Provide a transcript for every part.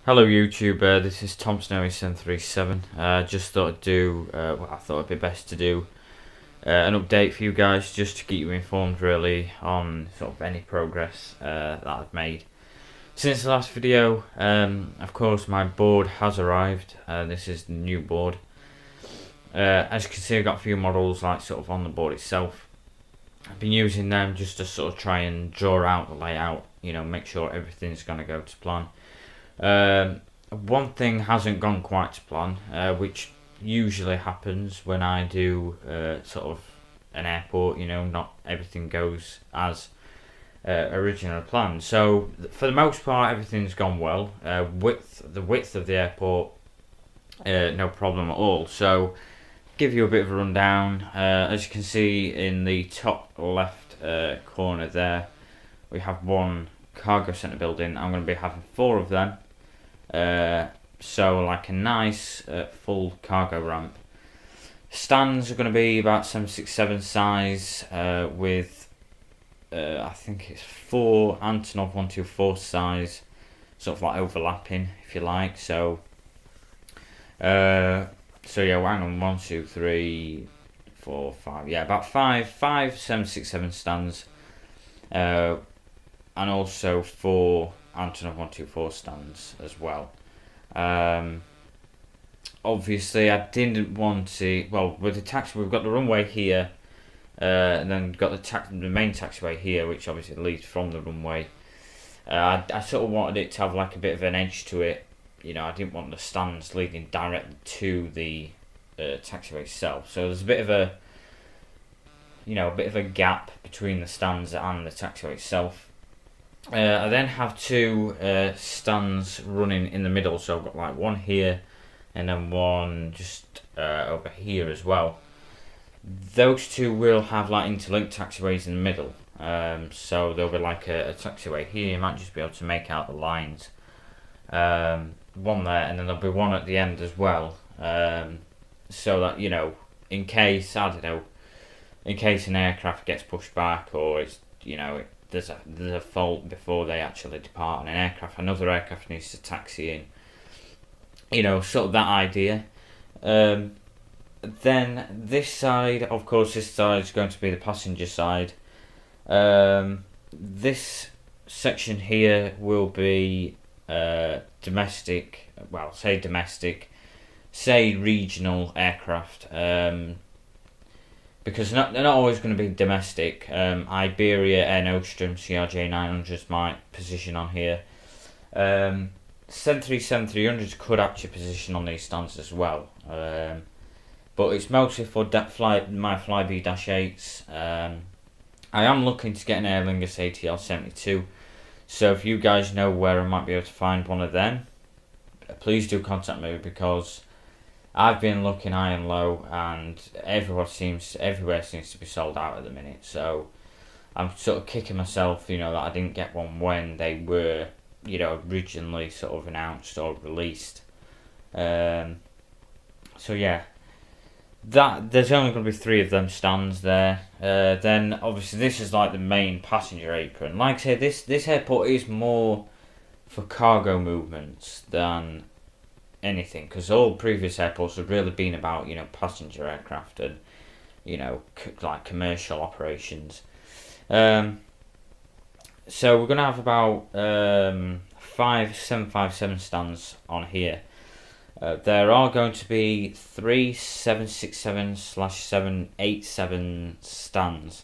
Hello YouTube, this is Tom Snowy 737. Just thought I'd do, I thought it'd be best to do an update for you guys, just to keep you informed really on sort of any progress that I've made since the last video. Of course my board has arrived. This is the new board. As you can see, I've got a few models like sort of on the board itself. I've been using them just to sort of try and draw out the layout, you know, make sure everything's going to go to plan. One thing hasn't gone quite to plan, which usually happens when I do sort of an airport. You know, not everything goes as originally planned. So for the most part, everything's gone well. The width of the airport, no problem at all. So give you a bit of a rundown. As you can see in the top left corner there, we have one cargo centre building. I'm going to be having 4 of them. So like a nice full cargo ramp. Stands are going to be about 767 size, with I think it's 4 Antonov 124 size, sort of like overlapping if you like. So yeah, hang on, 1, 2, 3, 4, 5. Yeah, about five 767 stands, and also 4 Antonov 124 stands as well. Obviously I didn't want to, well, with the taxi we've got the runway here, and then got the main taxiway here, which obviously leads from the runway. I sort of wanted it to have like a bit of an edge to it. You know, I didn't want the stands leading directly to the taxiway itself, so there's a bit of a, you know, a bit of a gap between the stands and the taxiway itself. I then have 2 stands running in the middle, so I've got like one here and then one just over here as well. Those 2 will have like interlinked taxiways in the middle, so there'll be like a taxiway here. You might just be able to make out the lines. One there, and then there'll be one at the end as well, so that, you know, in case, I don't know, in case an aircraft gets pushed back, or it's, you know, there's a fault before they actually depart on an aircraft, another aircraft needs to taxi in, you know, sort of that idea. Then this side, of course, this side is going to be the passenger side. This section here will be domestic, well, say domestic, say regional aircraft, because they're not always going to be domestic. Iberia, Air Nostrum, CRJ 900s might position on here. 737-300s could actually position on these stands as well. But it's mostly for my Flybe-8s. I am looking to get an Aer Lingus ATL 72. So if you guys know where I might be able to find one of them, please do contact me, because I've been looking high and low, and everywhere seems to be sold out at the minute. So I'm sort of kicking myself, you know, that I didn't get one when they were, you know, originally sort of announced or released. So yeah, that there's only going to be 3 of them stands there. Then obviously this is like the main passenger apron. Like I say, this airport is more for cargo movements than anything, because all previous airports have really been about, you know, passenger aircraft and, you know, like commercial operations. So we're gonna have about 5 757 stands on here. There are going to be 3 767/787 stands.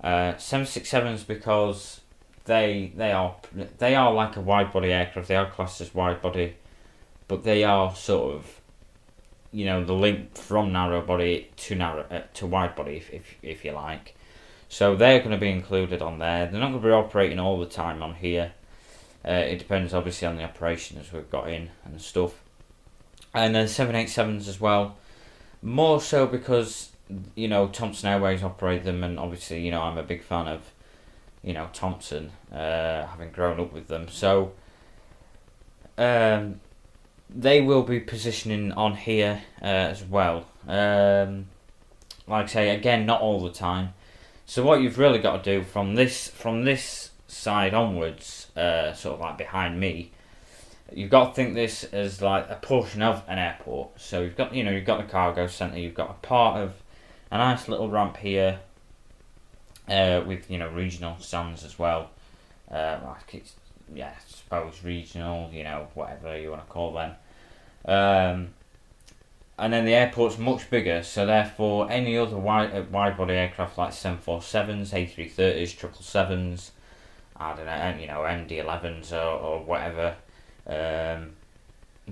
767s because they are like a wide body aircraft. They are classed as wide body, but they are sort of, you know, the link from narrow body to wide body, if you like. So they're going to be included on there. They're not going to be operating all the time on here. It depends obviously on the operations we've got in and stuff. And then 787s as well, more so because, you know, Thomson Airways operate them, and obviously, you know, I'm a big fan of, you know, Thomson, having grown up with them. So they will be positioning on here as well. Like I say, again, not all the time. So what you've really got to do from this side onwards, sort of like behind me, you've got to think this as like a portion of an airport. So you've got the cargo centre, you've got a part of a nice little ramp here, with regional stands as well. Like it's I suppose regional, whatever you want to call them. And then the airport's much bigger, so therefore any other wide body aircraft like 747s, A330s, 777s, I don't know, MD-11s or whatever,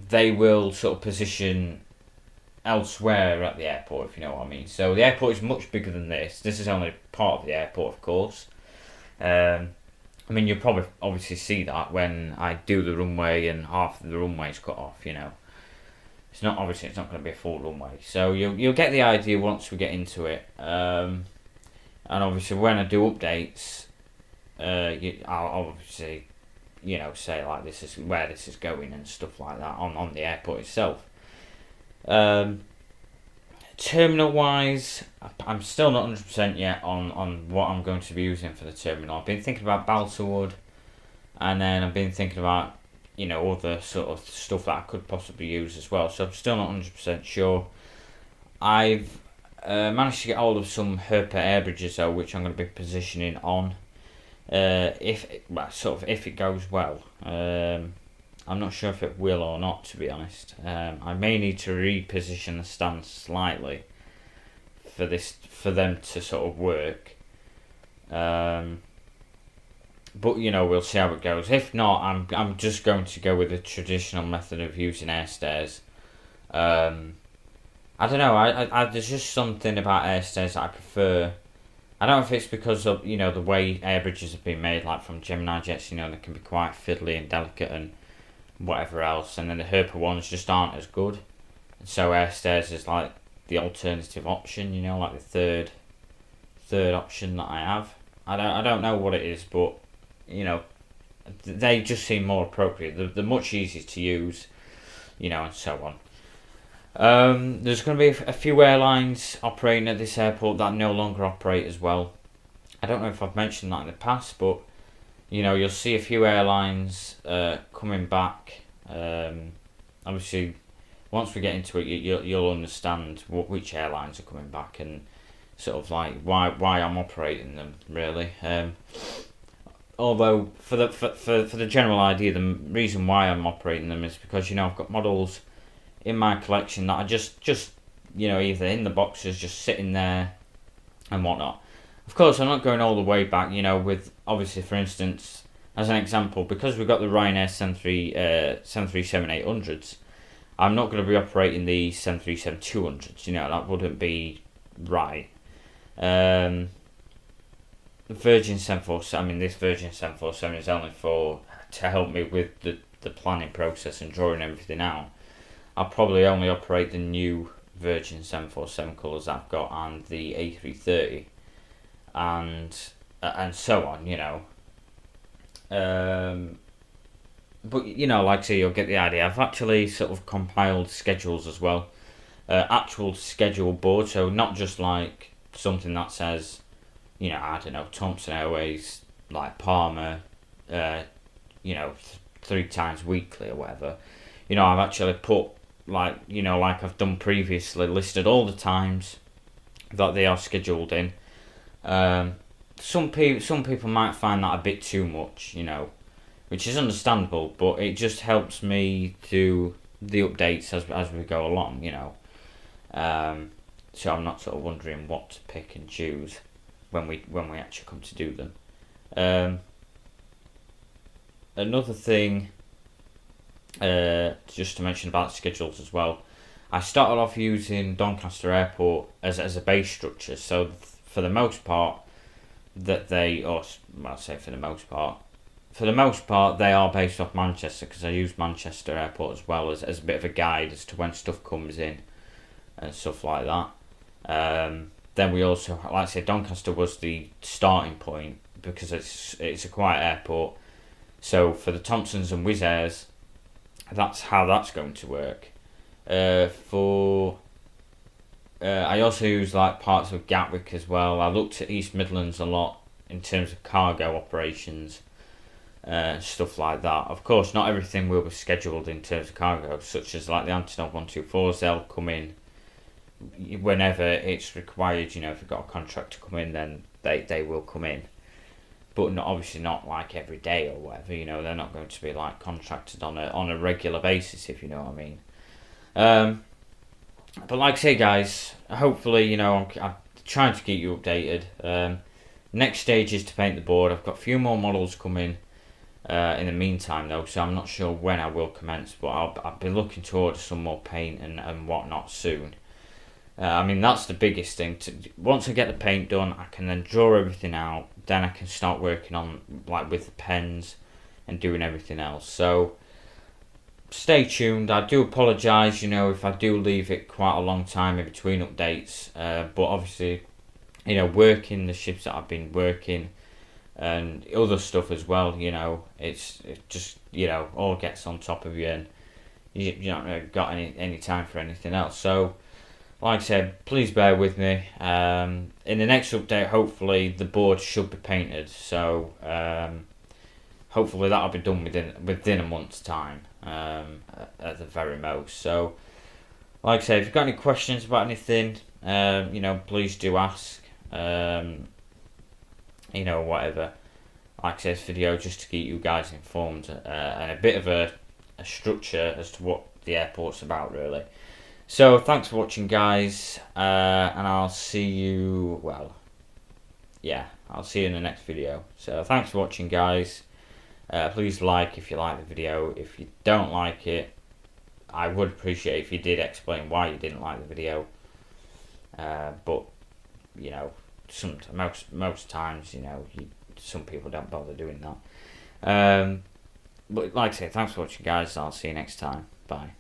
they will sort of position elsewhere at the airport, if you know what I mean. So the airport is much bigger than this. This is only part of the airport, of course. I mean, you'll probably obviously see that when I do the runway and half of the runway is cut off, It's not going to be a full runway. So you'll get the idea once we get into it. And obviously when I do updates, I'll obviously, say like this is where this is going and stuff like that on the airport itself. Terminal wise, I'm still not 100% yet on what I'm going to be using for the terminal. I've been thinking about balsa wood, and then I've been thinking about other sort of stuff that I could possibly use as well. So I'm still not 100% sure. I've managed to get hold of some Herpa air bridges though, which I'm going to be positioning on. If it goes well. I'm not sure if it will or not, to be honest. I may need to reposition the stand slightly for them to sort of work. But we'll see how it goes. If not, I'm just going to go with the traditional method of using air stairs. I don't know. I there's just something about air stairs that I prefer. I don't know if it's because of the way air bridges have been made, like from Gemini jets. They can be quite fiddly and delicate and whatever else, and then the Herpa ones just aren't as good. So air stairs is like the alternative option. Like the third option that I have. I don't know what it is, but they just seem more appropriate. They're much easier to use, and so on. There's going to be a few airlines operating at this airport that no longer operate as well. I don't know if I've mentioned that in the past, but you'll see a few airlines coming back. Obviously, once we get into it, you'll understand which airlines are coming back and sort of like why I'm operating them, really. Although for the general idea, the reason why I'm operating them is because I've got models in my collection that are just either in the boxes, just sitting there and whatnot. Of course, I'm not going all the way back. With obviously, for instance, as an example, because we've got the Ryanair 737-800s, I'm not going to be operating the 737-200s. That wouldn't be right. Virgin 747. This Virgin 747 is only to help me with the planning process and drawing everything out. I'll probably only operate the new Virgin 747 colours that I've got and the A330, and so on. But like I say, you'll get the idea. I've actually sort of compiled schedules as well, actual schedule board. So not just like something that says, I don't know, Thompson Airways, like Palmer, 3 times weekly or whatever. I've actually put like I've done previously, listed all the times that they are scheduled in. Some people might find that a bit too much, which is understandable, but it just helps me do the updates as we go along, so I'm not sort of wondering what to pick and choose when we actually come to do them. Another thing, just to mention about schedules as well, I started off using Doncaster Airport as a base structure. So for the most part, for the most part, they are based off Manchester, because I use Manchester Airport as well as a bit of a guide as to when stuff comes in and stuff like that. Then we also, like I said, Doncaster was the starting point because it's a quiet airport. So for the Thompsons and Wizz Airs, that's how that's going to work. I also use like parts of Gatwick as well. I looked at East Midlands a lot in terms of cargo operations. stuff like that. Of course, not everything will be scheduled in terms of cargo, such as like the Antonov 124s. They'll come in whenever it's required. You know, if you've got a contract to come in, then they will come in. But not, obviously not like every day or whatever. You know, they're not going to be like contracted on a regular basis, if you know what I mean. But like I say, guys, hopefully, you know, I'm trying to keep you updated. Next stage is to paint the board. I've got a few more models coming in the meantime, though, so I'm not sure when I will commence, but I'll be looking to order some more paint and whatnot soon. I mean, that's the biggest thing. Once I get the paint done, I can then draw everything out. Then I can start working on, like, with the pens and doing everything else. So stay tuned. I do apologise, you know, if I do leave it quite a long time in between updates. But obviously, you know, working the shifts that I've been working and other stuff as well, you know, it just, you know, all gets on top of you, and you don't really got any time for anything else. So like I said, please bear with me. In the next update, hopefully the board should be painted, so hopefully that'll be done within a month's time, at the very most. So like I said, if you've got any questions about anything, you know, please do ask. You know, whatever. Like I said, this video just to keep you guys informed, and a bit of a structure as to what the airport's about, really. So thanks for watching, guys, and I'll see you, well, yeah, I'll see you in the next video. So thanks for watching, guys. Please like if you like the video. If you don't like it, I would appreciate if you did explain why you didn't like the video. But you know, most times, you know, some people don't bother doing that. But like I say, thanks for watching, guys. I'll see you next time. Bye.